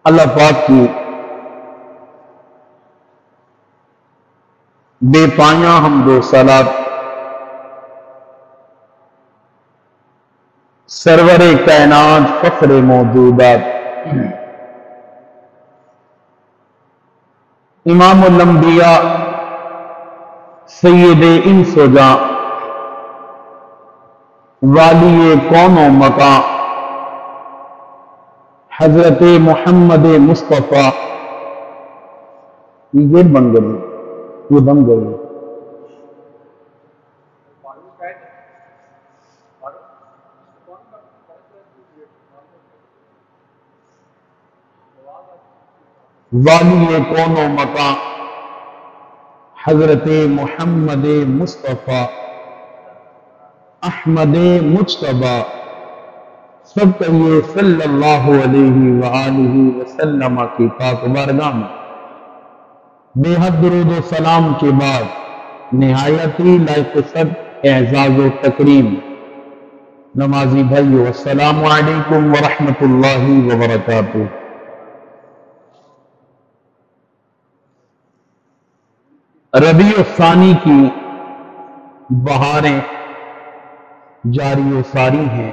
اللہ پاک کی بے پایاں حمد و صلات سرور کائنات فخر موجودات امام الانبیاء سید انس و جاں والی کون و مکان حضرت محمد مصطفیٰ یہ گیٹ بن گئی، یہ بن گئی۔ والی کون و مکان حضرت محمد مصطفیٰ احمد مجتبیٰ سب کہیے صلی اللہ علیہ وآلہ وسلم کی پاک بارگاہ میں بے حد درود و سلام کے بعد نہایت ہی لائق صد اعزاز و تکریم نمازی بھائیو السلام علیکم ورحمۃ اللہ وبرکاتہ۔ ربیع الثانی کی بہاریں جاری و ساری ہیں۔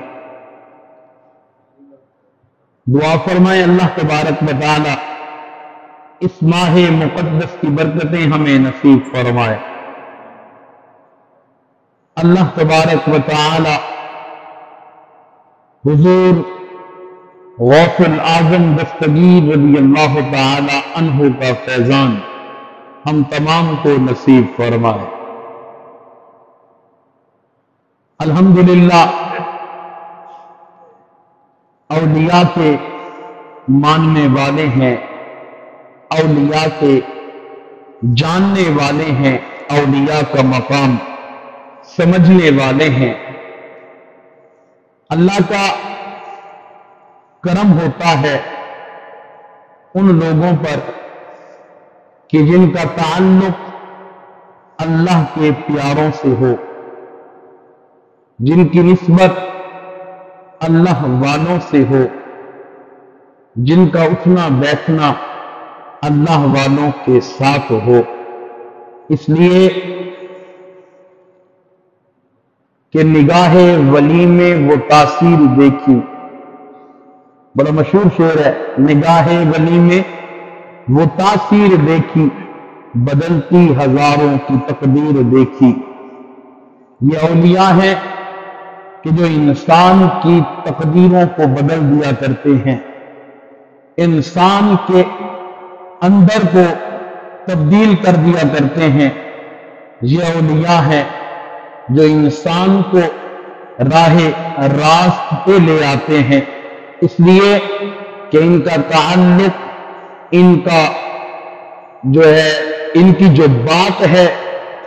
دعا فرمائے اللہ تبارک و تعالی اس ماہ مقدس کی برکتیں ہمیں نصیب فرمائے۔ اللہ تبارک و تعالی حضور غوث الاعظم دستگیر رضی اللہ تعالی عنہ کا فیضان ہم تمام کو نصیب فرمائے۔ الحمدللہ اولیاء کے ماننے والے ہیں، اولیاء کے جاننے والے ہیں، اولیاء کا مقام سمجھنے والے ہیں۔ اللہ کا کرم ہوتا ہے ان لوگوں پر کہ جن کا تعلق اللہ کے پیاروں سے ہو، جن کی نسبت اللہ والوں سے ہو، جن کا اٹھنا بیٹھنا اللہ والوں کے ساتھ ہو۔ اس لیے کہ نگاہ ولی میں وہ تاثیر دیکھی، بڑا مشہور شعر ہے، نگاہ ولی میں وہ تاثیر دیکھی، بدلتی ہزاروں کی تقدیر دیکھی۔ یہ اولیاء ہیں کہ جو انسان کی تقدیروں کو بدل دیا کرتے ہیں، انسان کے اندر کو تبدیل کر دیا کرتے ہیں۔ یہ اولیاء ہیں جو انسان کو راہ راست پہ لے آتے ہیں، اس لیے کہ ان کا تعلق، ان کا جو ہے، ان کی جو بات ہے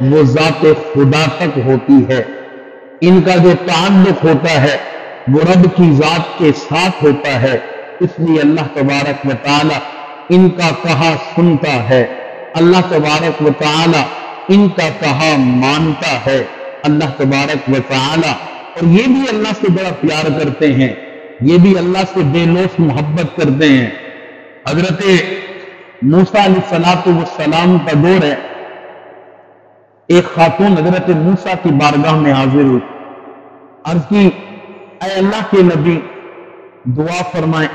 وہ ذات خدا تک ہوتی ہے، ان کا جو تعلق ہوتا ہے وہ رب کی ذات کے ساتھ ہوتا ہے۔ اس لیے اللہ تبارک و تعالی ان کا کہا سنتا ہے، اللہ تبارک و تعالی ان کا کہا مانتا ہے۔ اللہ تبارک و تعالی اور یہ بھی اللہ سے بڑا پیار کرتے ہیں، یہ بھی اللہ سے بے لوث محبت کرتے ہیں۔ حضرت موسیٰ علیہ السلام کا دور ہے، ایک خاتون حضرت موسیٰ کی بارگاہ میں حاضر ہوئی، عرض کی اے اللہ کے نبی دعا فرمائیں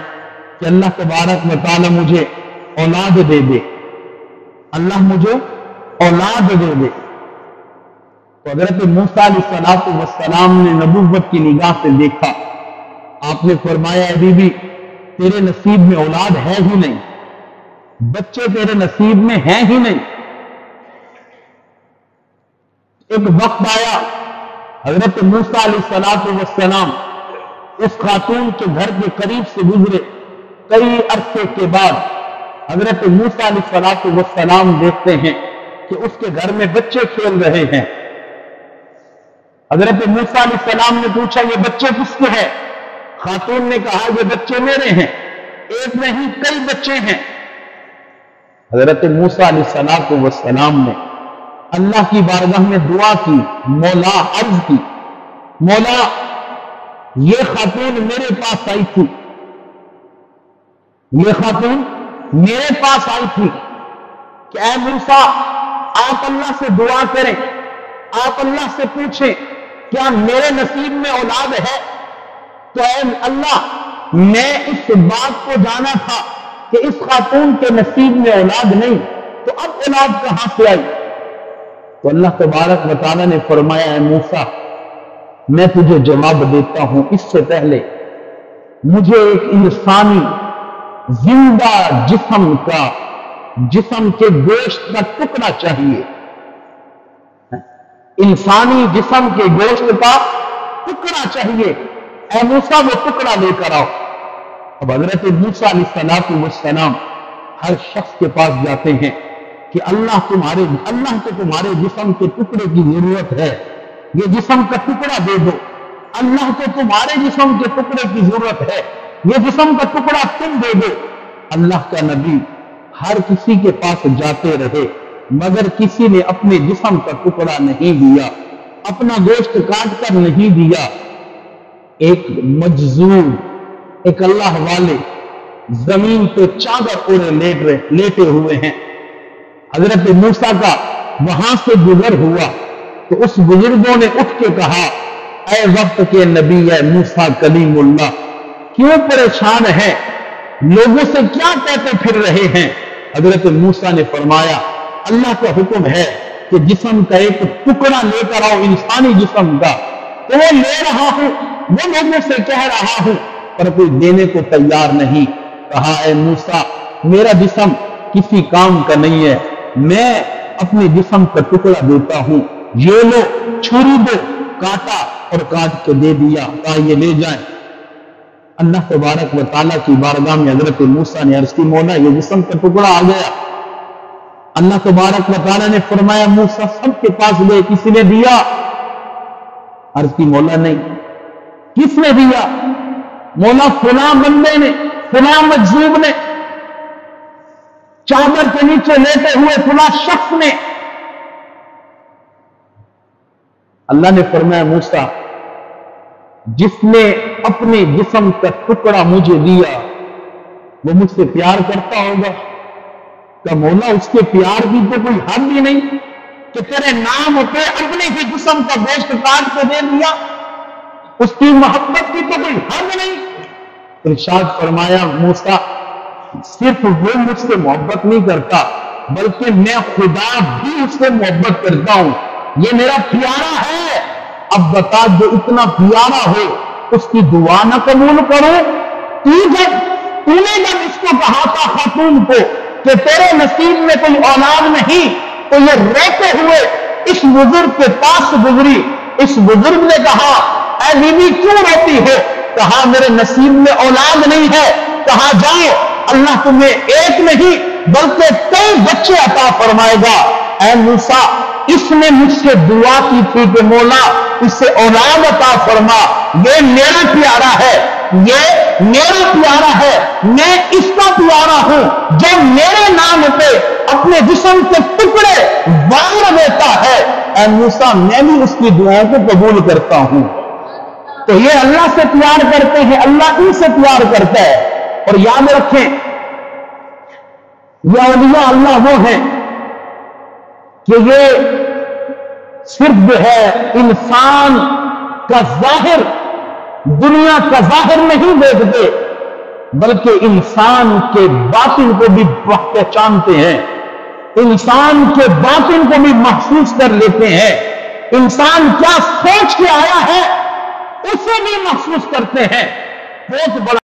کہ اللہ تبارک و تعالی مجھے اولاد دے دے، اللہ مجھے اولاد دے دے۔ تو حضرت موسیٰ علیہ السلام نے نبوت کی نگاہ سے دیکھا، آپ نے فرمایا اے بی بی تیرے نصیب میں اولاد ہے ہی نہیں، بچے تیرے نصیب میں ہیں ہی نہیں۔ ایک وقت آیا حضرت موسیٰ علیہ السلام اس خاتون کے گھر کے قریب سے گزرے، کئی عرصے کے بعد حضرت موسیٰ علیہ السلام دیکھتے ہیں کہ اس کے گھر میں بچے کھیل رہے ہیں۔ حضرت موسیٰ علیہ السلام نے پوچھا یہ بچے کس کے ہیں؟ خاتون نے کہا یہ بچے میرے ہیں، ایک نہیں کئی بچے ہیں۔ حضرت موسیٰ علیہ السلام نے اللہ کی بارگاہ میں دعا کی، مولا عرض کی، مولا یہ خاتون میرے پاس آئی تھی، یہ خاتون میرے پاس آئی تھی کہ اے موسیٰ آپ اللہ سے دعا کریں، آپ اللہ سے پوچھیں کیا میرے نصیب میں اولاد ہے؟ تو اے اللہ میں اس بات کو جانا تھا کہ اس خاتون کے نصیب میں اولاد نہیں، تو اب اولاد کہاں سے آئی؟ تو اللہ تبارک و تعالیٰ نے فرمایا اے موسیٰ میں تجھے جواب دیتا ہوں، اس سے پہلے مجھے ایک انسانی زندہ جسم کے گوشت کا ٹکڑا چاہیے، انسانی جسم کے گوشت کا ٹکڑا چاہیے، اے موسیٰ وہ ٹکڑا لے کر آؤ۔ اب حضرت موسیٰ علیہ السلام ہر شخص کے پاس جاتے ہیں کہ اللہ کو تمہارے جسم کے ٹکڑے کی ضرورت ہے، یہ جسم کا ٹکڑا دے دو، اللہ کو تمہارے جسم کے ٹکڑے کی ضرورت ہے، یہ جسم کا ٹکڑا تم دے دو۔ اللہ کا نبی ہر کسی کے پاس جاتے رہے مگر کسی نے اپنے جسم کا ٹکڑا نہیں دیا، اپنا گوشت کاٹ کر نہیں دیا۔ ایک مجذوب، ایک اللہ والے زمین پہ چادر اوڑھے لیٹے ہوئے ہیں، حضرت موسیٰ کا وہاں سے گزر ہوا تو اس بزرگوں نے اٹھ کے کہا اے وقت کے نبی اے موسیٰ کلیم اللہ کیوں پریشان ہے، لوگوں سے کیا کہتے پھر رہے ہیں؟ حضرت موسیٰ نے فرمایا اللہ کا حکم ہے کہ جسم کا ایک ٹکڑا لے کر آؤ، انسانی جسم کا، تو وہ لے رہا ہوں، وہ لوگوں سے کہہ رہا ہوں پر کوئی دینے کو تیار نہیں۔ کہا اے موسیٰ میرا جسم کسی کام کا نہیں ہے، میں اپنے جسم کا ٹکڑا دیتا ہوں، یہ لو چھری دو، کاٹا اور کاٹ کے دے دیا، کہا یہ لے جائیں۔ اللہ تبارک و تعالیٰ کی بارگاہ میں حضرت موسیٰ نے عرض کی مولا یہ جسم کا ٹکڑا آ گیا۔ اللہ تبارک و تعالیٰ نے فرمایا موسیٰ سب کے پاس گئے، کسی نے دیا؟ عرض کی مولا نہیں۔ کس نے دیا؟ مولا فلاں بندے نے، فلاں مجذوب نے، چادر کے نیچے لیٹے ہوئے فلاں شخص نے۔ اللہ نے فرمایا موسیٰ جس نے اپنے جسم کا ٹکڑا مجھے دیا وہ مجھ سے پیار کرتا ہوگا؟ کہ مولا اس کے پیار کی تو کوئی حد ہی نہیں کہ تیرے نام پہ اپنے ہی جسم کا گوشت کاٹ کے دے دیا، اس کی محبت کی تو کوئی حد نہیں۔ ارشاد فرمایا موسیٰ صرف وہ مجھ سے محبت نہیں کرتا بلکہ میں خدا بھی اس سے محبت کرتا ہوں، یہ میرا پیارا ہے۔ اب بتا جو اتنا پیارا ہو اس کی دعا نہ قبول کرو؟ تو نے جب اس کو کہا تھا خاتون کو کہ تیرے نصیب میں کوئی اولاد نہیں تو یہ روتے ہوئے اس بزرگ کے پاس سے گزری، اس بزرگ نے کہا اے بیوی کیوں روتی ہو؟ کہا میرے نصیب میں اولاد نہیں ہے۔ کہا جاؤ اللہ تمہیں ایک نہیں بلکہ کئی بچے عطا فرمائے گا۔ اے موسیٰ اس نے مجھ سے دعا کی تھی کہ مولا اس سے اولاد عطا فرما، یہ میرا پیارا ہے، یہ میرا پیارا ہے، میں اس کا پیارا ہوں جو میرے نام پہ اپنے جسم کے ٹکڑے وار دیتا ہے۔ اے موسیٰ میں بھی اس کی دعاؤں کو قبول کرتا ہوں۔ تو یہ اللہ سے پیار کرتے ہیں، اللہ ان سے پیار کرتا ہے۔ اور یاد رکھیں یہ اولیاء اللہ وہ ہیں کہ یہ صرف جو ہے انسان کا ظاہر، دنیا کا ظاہر نہیں دیکھتے بلکہ انسان کے باطن کو بھی پہچانتے ہیں، انسان کے باطن کو بھی محسوس کر لیتے ہیں، انسان کیا سوچ کے آیا ہے اسے بھی محسوس کرتے ہیں۔ بہت بڑا